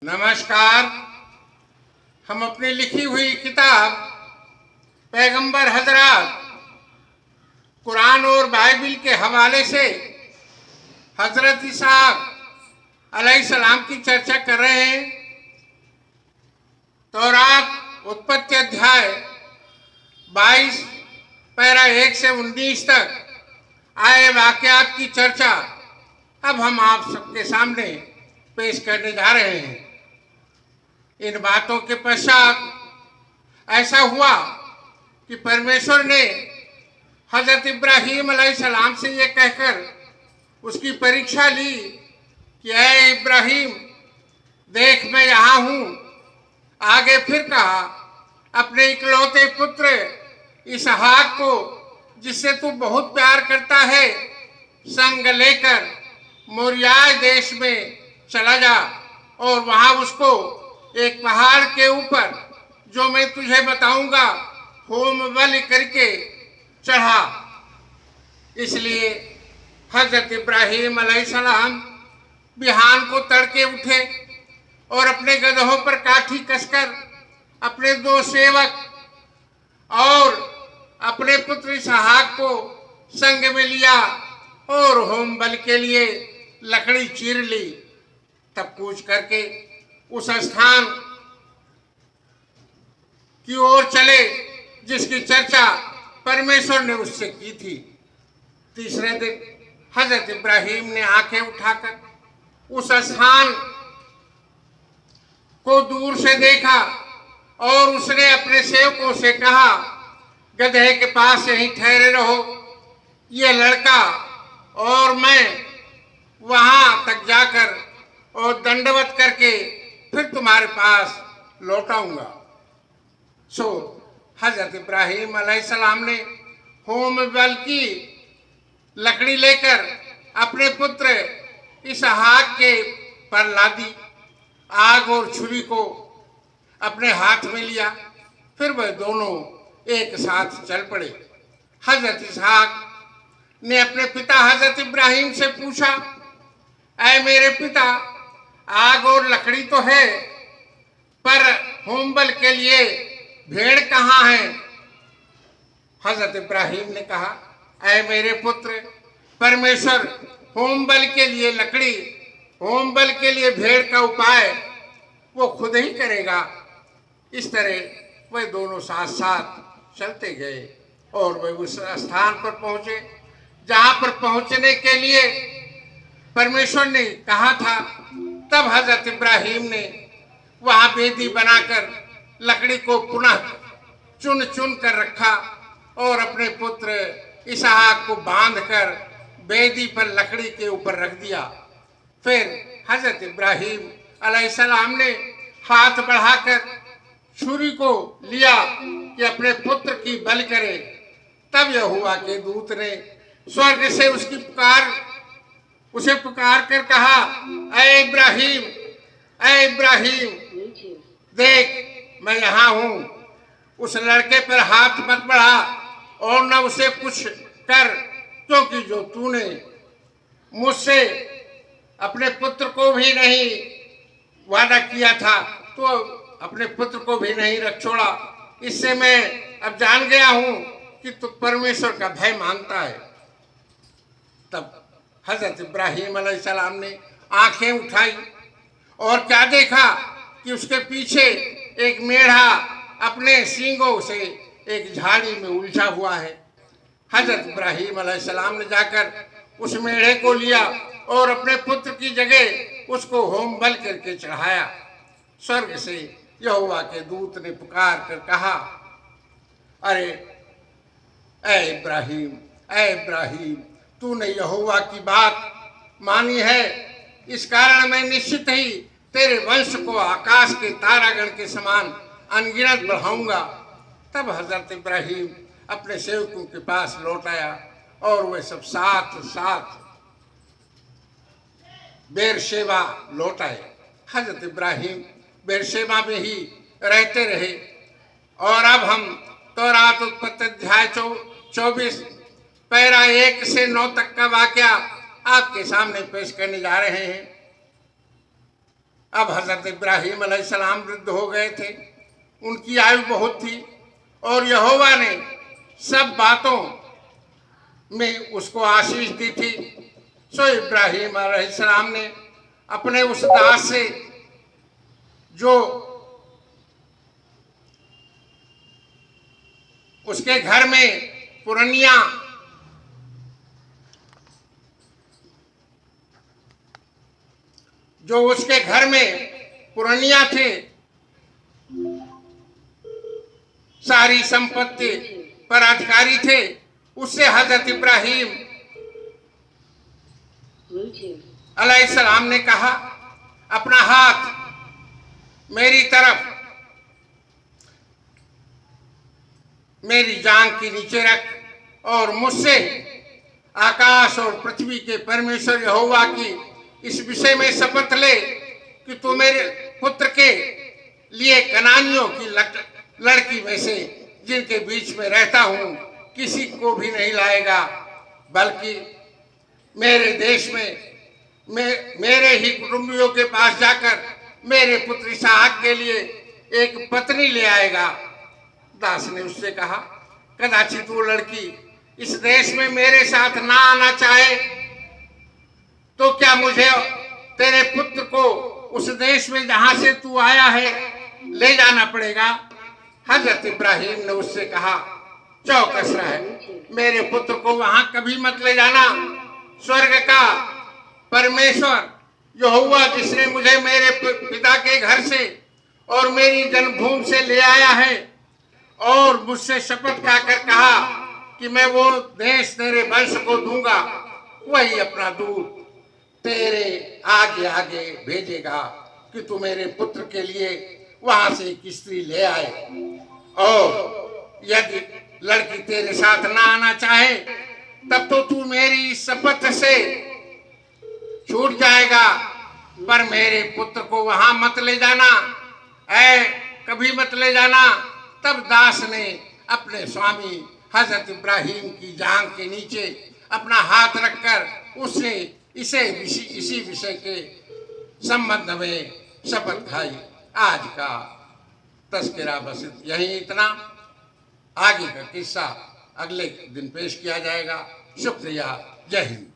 नमस्कार। हम अपनी लिखी हुई किताब पैगंबर हजरत कुरान और बाइबिल के हवाले से हजरत इसाक अलैहिस्सलाम की चर्चा कर रहे हैं। तौरात उत्पत्ति अध्याय 22 पैरा 1 से 19 तक आए वाक़यात की चर्चा अब हम आप सबके सामने पेश करने जा रहे हैं। इन बातों के पश्चात ऐसा हुआ कि परमेश्वर ने हजरत इब्राहीम अलैहिस्सलाम से ये कहकर उसकी परीक्षा ली कि ऐ इब्राहीम, देख मैं यहाँ हूँ। आगे फिर कहा, अपने इकलौते पुत्र इसहाक को जिससे तू बहुत प्यार करता है संग लेकर मोरिया देश में चला जा और वहाँ उसको एक पहाड़ के ऊपर जो मैं तुझे बताऊंगा होम बलि करके चढ़ा। इसलिए हजरत इब्राहीम अलैहिस्सलाम बिहान को तड़के उठे और अपने गधों पर काठी कसकर अपने 2 सेवक और अपने पुत्र इसहाक को संग में लिया और होम बलि के लिए लकड़ी चीर ली। तब कूच करके उस स्थान की ओर चले जिसकी चर्चा परमेश्वर ने उससे की थी। तीसरे दिन हजरत इब्राहीम ने आंखें उठाकर उस स्थान को दूर से देखा और उसने अपने सेवकों से कहा, गधे के पास यहीं ठहरे रहो, ये लड़का और मैं वहां तक जाकर और दंडवत करके फिर तुम्हारे पास लौटाऊंगा। सो हजरत इब्राहीम अलैहिस्सलाम ने होम बलि की लकड़ी लेकर अपने पुत्र इसहाक के पर लादी, आग और छुरी को अपने हाथ में लिया। फिर वह दोनों एक साथ चल पड़े। हजरत इसहाक ने अपने पिता हजरत इब्राहीम से पूछा, ऐ मेरे पिता, आग और लकड़ी तो है, पर होम बलि के लिए भेड़ कहाँ है? हजरत इब्राहीम ने कहा, ऐ मेरे पुत्र, परमेश्वर होम बलि के लिए लकड़ी, होम बलि के लिए भेड़ का उपाय वो खुद ही करेगा। इस तरह वे दोनों साथ साथ चलते गए और वे उस स्थान पर पहुंचे जहां पर पहुंचने के लिए परमेश्वर ने कहा था। तब हजरत इब्राहीम ने वहां वेदी बनाकर लकड़ी को पुनः चुन चुन कर रखा और अपने पुत्र इसहाक को बांधकर वेदी पर लकड़ी के ऊपर रख दिया। फिर हजरत इब्राहीम अलैहिस्सलाम ने हाथ बढ़ाकर छुरी को लिया कि अपने पुत्र की बलि करे। तब यहोवा के दूत ने स्वर्ग से उसे पुकार कर कहा, ऐ इब्राहीम, ऐ इब्राहीम, देख मैं यहाँ हूँ। उस लड़के पर हाथ मत बढ़ा और न उसे कुछ कर, क्योंकि जो तूने मुझसे अपने पुत्र को भी नहीं वादा किया था तो अपने पुत्र को भी नहीं रख छोड़ा। इससे मैं अब जान गया हूँ कि तू परमेश्वर का भय मानता है। तब हजरत इब्राहीम अलैहिस्सलाम ने आंखें उठाई और क्या देखा कि उसके पीछे एक मेढ़ा अपने सींगों से एक झाड़ी में उलझा हुआ है। हजरत इब्राहीम अलैहिस्सलाम ने जाकर उस मेढ़े को लिया और अपने पुत्र की जगह उसको होम बलि करके चढ़ाया। स्वर्ग से यहोवा के दूत ने पुकार कर कहा, अरे ऐ इब्राहीम, ऐ इब्राहीम, तूने यहोवा की बात मानी है, इस कारण मैं निश्चित ही तेरे वंश को आकाश के तारागण के समान अनगिनत बढ़ाऊंगा। तब हजरत इब्राहीम अपने सेवकों के पास लौट आया और वे सब साथ साथ बेरशेबा लौट आए। हजरत इब्राहीम बेरशेबा में ही रहते रहे। और अब हम तौरात उत्पत्ति अध्याय 24 पैरा 1 से 9 तक का वाकया आपके सामने पेश करने जा रहे हैं। अब हजरत इब्राहीम अलैहिस्सलाम वृद्ध हो गए थे, उनकी आयु बहुत थी और यहोवा ने सब बातों में उसको आशीष दी थी। सो इब्राहीम अलैहिस्सलाम ने अपने उस दास से जो उसके घर में पुरनिया थे, सारी संपत्ति पर अधिकारी थे, उससे हजरत इब्राहीम अलैहिस्सलाम ने कहा, अपना हाथ मेरी तरफ मेरी जांघ के नीचे रख और मुझसे आकाश और पृथ्वी के परमेश्वर यहोवा की इस विषय में शपथ ले कि तू मेरे पुत्र के लिए कनानियों की लड़की में से जिनके बीच में रहता हूं किसी को भी नहीं लाएगा, बल्कि मेरे देश में मेरे ही कुटुंबियों के पास जाकर मेरे पुत्र इसहाक के लिए एक पत्नी ले आएगा। दास ने उससे कहा, कदाचित वो लड़की इस देश में मेरे साथ ना आना चाहे तो क्या मुझे तेरे पुत्र को उस देश में जहां से तू आया है ले जाना पड़ेगा? हजरत इब्राहीम ने उससे कहा, चौकस रहे, मेरे पुत्र को वहां कभी मत ले जाना। स्वर्ग का परमेश्वर यहोवा जिसने मुझे मेरे पिता के घर से और मेरी जन्मभूमि से ले आया है और मुझसे शपथ खाकर कहा कि मैं वो देश तेरे वंश को दूंगा, वही अपना दूत तेरे आगे आगे भेजेगा कि तू मेरे पुत्र के लिए वहां से एक स्त्री ले आए, और यदि लड़की तेरे साथ ना आना चाहे तब तो तू मेरी शपथ से छूट जाएगा, पर मेरे पुत्र को वहां मत ले जाना, कभी मत ले जाना। तब दास ने अपने स्वामी हजरत इब्राहीम की जांघ के नीचे अपना हाथ रखकर उससे इसी विषय के संबंध में शपथ खाई। आज का तस्करा बस यही इतना, आगे का किस्सा अगले दिन पेश किया जाएगा। शुक्रिया, जय हिंद।